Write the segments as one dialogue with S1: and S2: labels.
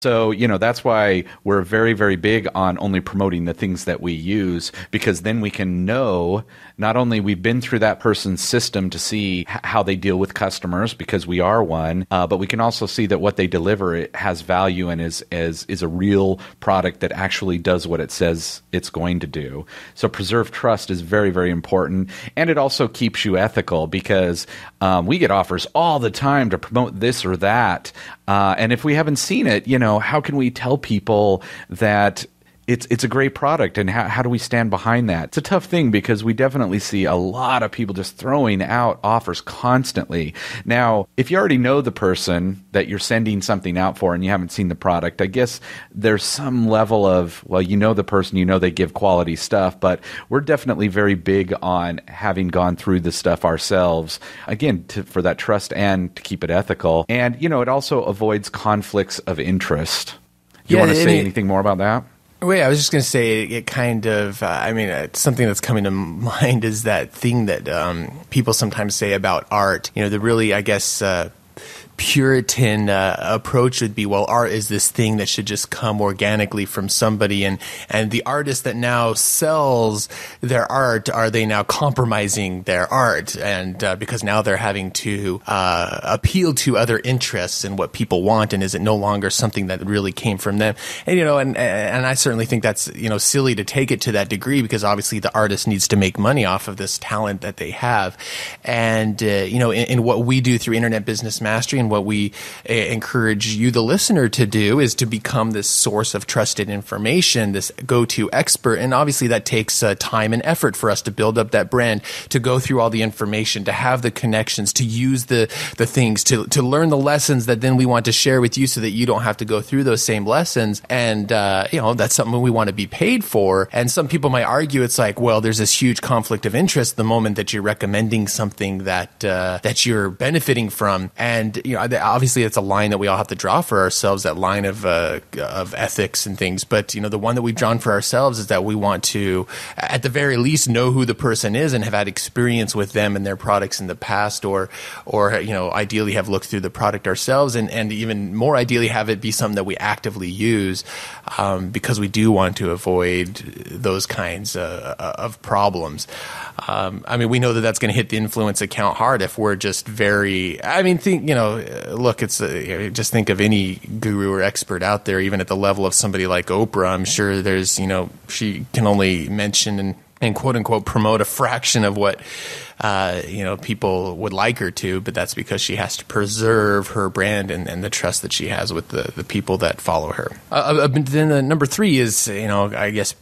S1: So, that's why we're very, very big on only promoting the things that we use, because then we can know not only we've been through that person's system to see how they deal with customers, because we are one, but we can also see that what they deliver, it has value and is a real product that actually does what it says it's going to do. So preserve trust is very, very important. And it also keeps you ethical, because we get offers all the time to promote this or that. And if we haven't seen it, how can we tell people that it's a great product, and how do we stand behind that? It's a tough thing, because we definitely see a lot of people just throwing out offers constantly. Now, if you already know the person that you're sending something out for and you haven't seen the product, I guess there's some level of, well, the person, they give quality stuff, but we're definitely very big on having gone through the stuff ourselves, again, for that trust and to keep it ethical. And, it also avoids conflicts of interest. Do you want to say anything more about that?
S2: Wait, I was just going to say it kind of, something that's coming to mind is that thing that people sometimes say about art. The really, I guess, Puritan approach would be, well, art is this thing that should just come organically from somebody, and the artist that now sells their art, are they now compromising their art? And because now they're having to appeal to other interests and what people want, and is it no longer something that really came from them? And and I certainly think that's silly to take it to that degree, because obviously the artist needs to make money off of this talent that they have. And in what we do through Internet Business Mastery, and what we encourage you, the listener, to do is to become this source of trusted information, this go-to expert. And obviously that takes time and effort for us to build up that brand, to go through all the information, to have the connections, to use the things, to learn the lessons that then we want to share with you, so that you don't have to go through those same lessons. And, that's something we want to be paid for. And some people might argue it's like, well, there's this huge conflict of interest the moment that you're recommending something that you're benefiting from. And, obviously it's a line that we all have to draw for ourselves, that line of ethics and things. But, the one that we've drawn for ourselves is that we want to, at the very least, know who the person is and have had experience with them and their products in the past, or ideally have looked through the product ourselves, and even more ideally have it be something that we actively use, because we do want to avoid those kinds of problems. We know that that's going to hit the influence account hard if we're just very, just think of any guru or expert out there, even at the level of somebody like Oprah. I'm sure there's, she can only mention and quote unquote promote a fraction of what people would like her to, but that's because she has to preserve her brand and the trust that she has with the people that follow her. Then number 3 is, I guess,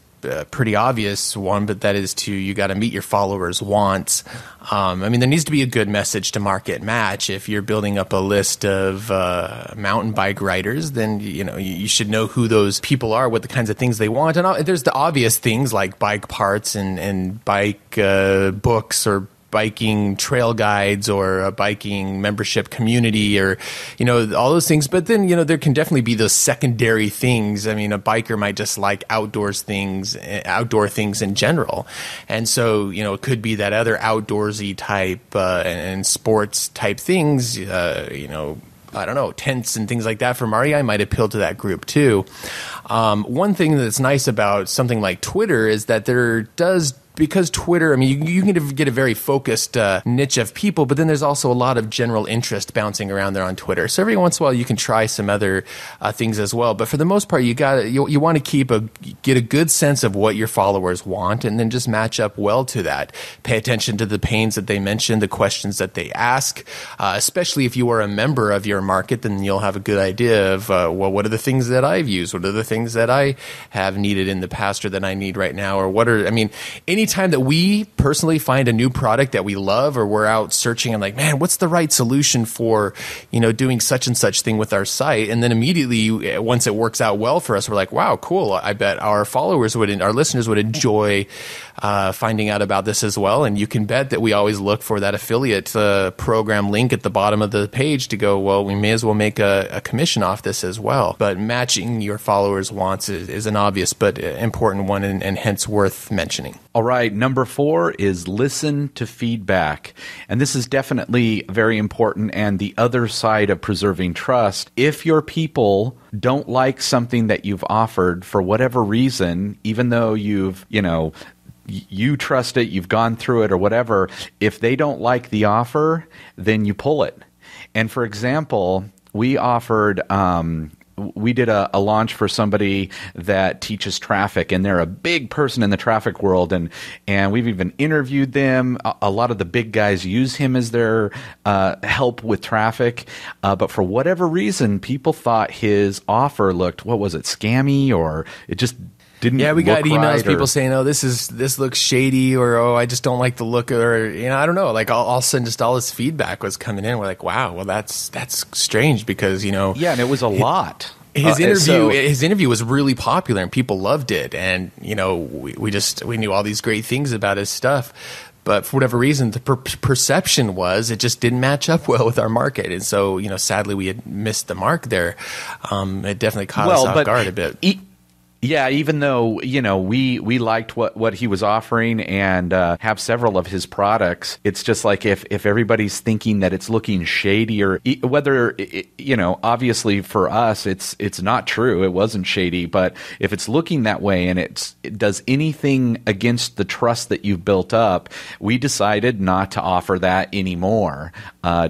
S2: pretty obvious one, but that is you got to meet your followers' wants. There needs to be a good message to market match. If you're building up a list of mountain bike riders, then you should know who those people are, what the kinds of things they want. And there's the obvious things like bike parts and bike books, or biking trail guides, or a biking membership community, or all those things. But then there can definitely be those secondary things. A biker might just like outdoor things in general, and so it could be that other outdoorsy type and sports type things. I don't know, tents and things like that from REI might appeal to that group too. One thing that's nice about something like Twitter is that because Twitter, you can get a very focused niche of people, but then there's also a lot of general interest bouncing around there on Twitter. So every once in a while, you can try some other things as well. But for the most part, you want to get a good sense of what your followers want, and then just match up well to that. Pay attention to the pains that they mention, the questions that they ask. Especially if you are a member of your market, then you'll have a good idea of what are the things that I've used, what are the things that I have needed in the past, or that I need right now, or anytime that we personally find a new product that we love, or we're out searching and like, man, what's the right solution for, doing such and such thing with our site? And then immediately, once it works out well for us, we're like, wow, cool. I bet our listeners would enjoy finding out about this as well. And you can bet that we always look for that affiliate program link at the bottom of the page to go, well, we may as well make a commission off this as well. But matching your followers' wants is an obvious but important one, and hence worth mentioning.
S1: All right. right, number 4 is listen to feedback. And this is definitely very important and the other side of preserving trust. If your people don't like something that you've offered for whatever reason, even though you trust it, you've gone through it or whatever, if they don't like the offer, then you pull it. And for example, we offered we did a launch for somebody that teaches traffic, and they're a big person in the traffic world, and we've even interviewed them. A lot of the big guys use him as their help with traffic, but for whatever reason, people thought his offer looked, what was it, scammy, or it just didn't.
S2: Yeah, we got emails,
S1: right,
S2: people saying, "Oh, this looks shady," or "Oh, I just don't like the look," or I don't know. Like all of a sudden, just all this feedback was coming in. We're like, "Wow, well, that's strange," because
S1: yeah, and it was a lot.
S2: His interview was really popular and people loved it, and we knew all these great things about his stuff. But for whatever reason, the perception was it just didn't match up well with our market, and so sadly we had missed the mark there. It definitely caught us off guard a bit.
S1: Yeah, even though, we liked what he was offering and have several of his products, it's just like if everybody's thinking that it's looking shady, or whether, obviously for us, it's not true. It wasn't shady. But if it's looking that way and it does anything against the trust that you've built up, we decided not to offer that anymore,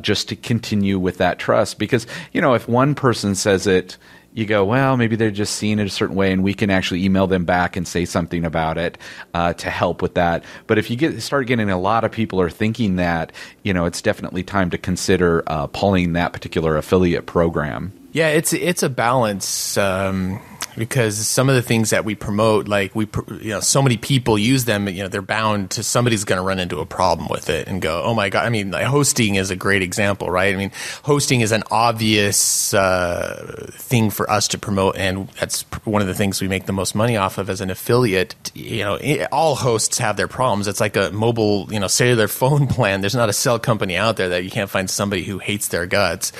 S1: just to continue with that trust. Because, if one person says it, you go, well, maybe they're just seeing it a certain way, and we can actually email them back and say something about it to help with that. But if you start getting a lot of people are thinking that, it's definitely time to consider pulling that particular affiliate program.
S2: Yeah, it's a balance. Because some of the things that we promote, like so many people use them, they're bound to, somebody's going to run into a problem with it and go, oh my God. I mean, like, hosting is a great example, right? I mean, hosting is an obvious thing for us to promote, and that's one of the things we make the most money off of as an affiliate. All hosts have their problems. It's like a mobile, cellular phone plan. There's not a cell company out there that you can't find somebody who hates their guts.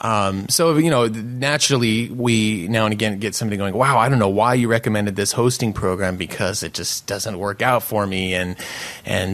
S2: So naturally, we now and again get somebody going, wow, I don't know why you recommended this hosting program, because it just doesn't work out for me, and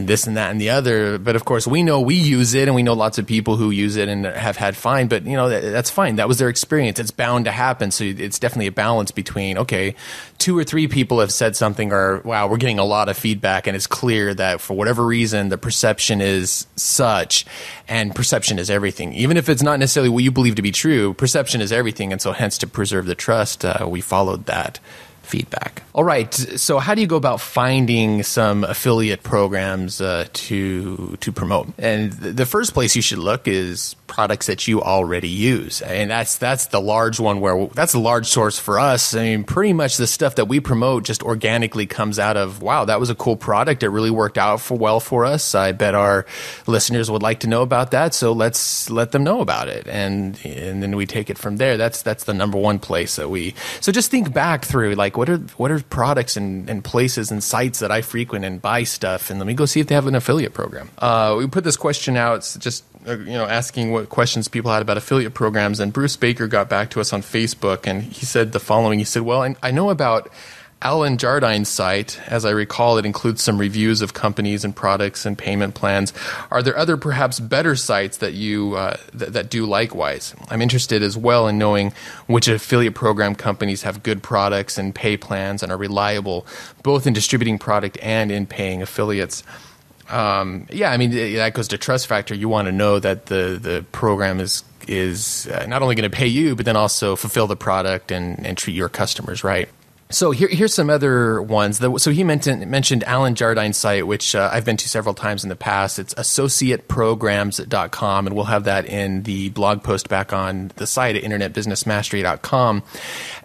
S2: this and that and the other. But of course, we know we use it, and we know lots of people who use it and have had fine. But that's fine. That was their experience. It's bound to happen. So it's definitely a balance between, okay, 2 or 3 people have said something, or wow, we're getting a lot of feedback, and it's clear that for whatever reason the perception is such, and perception is everything. Even if it's not necessarily what you believe to be true, perception is everything, and so hence to preserve the trust, we followed that feedback. All right, so how do you go about finding some affiliate programs to promote? And the first place you should look is products that you already use, and that's the large one, where that's a large source for us. I mean, pretty much the stuff that we promote just organically comes out of, wow, that was a cool product. It really worked out well for us. I bet our listeners would like to know about that, so let's let them know about it, and then we take it from there. That's the number one place that we. So just think back through, like, what are products and places and sites that I frequent and buy stuff, and let me go see if they have an affiliate program. We put this question out. It's just asking what questions people had about affiliate programs, and Bruce Baker got back to us on Facebook, and he said the following. He said, well, I know about Alan Jardine's site. As I recall, it includes some reviews of companies and products and payment plans. Are there other, perhaps better sites that you that do likewise? I'm interested as well in knowing which affiliate program companies have good products and pay plans and are reliable, both in distributing product and in paying affiliates. I mean, that goes to trust factor. You want to know that the program is not only going to pay you, but then also fulfill the product and treat your customers right. So here's some other ones. So he mentioned Alan Jardine's site, which I've been to several times in the past. It's associateprograms.com, and we'll have that in the blog post back on the site at internetbusinessmastery.com.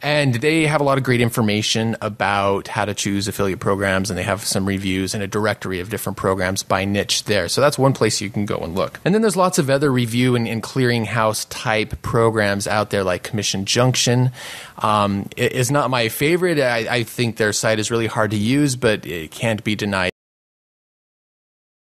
S2: And they have a lot of great information about how to choose affiliate programs, and they have some reviews and a directory of different programs by niche there. So that's one place you can go and look. And then there's lots of other review and clearinghouse type programs out there, like Commission Junction. It is not my favorite. I think their site is really hard to use, but it can't be denied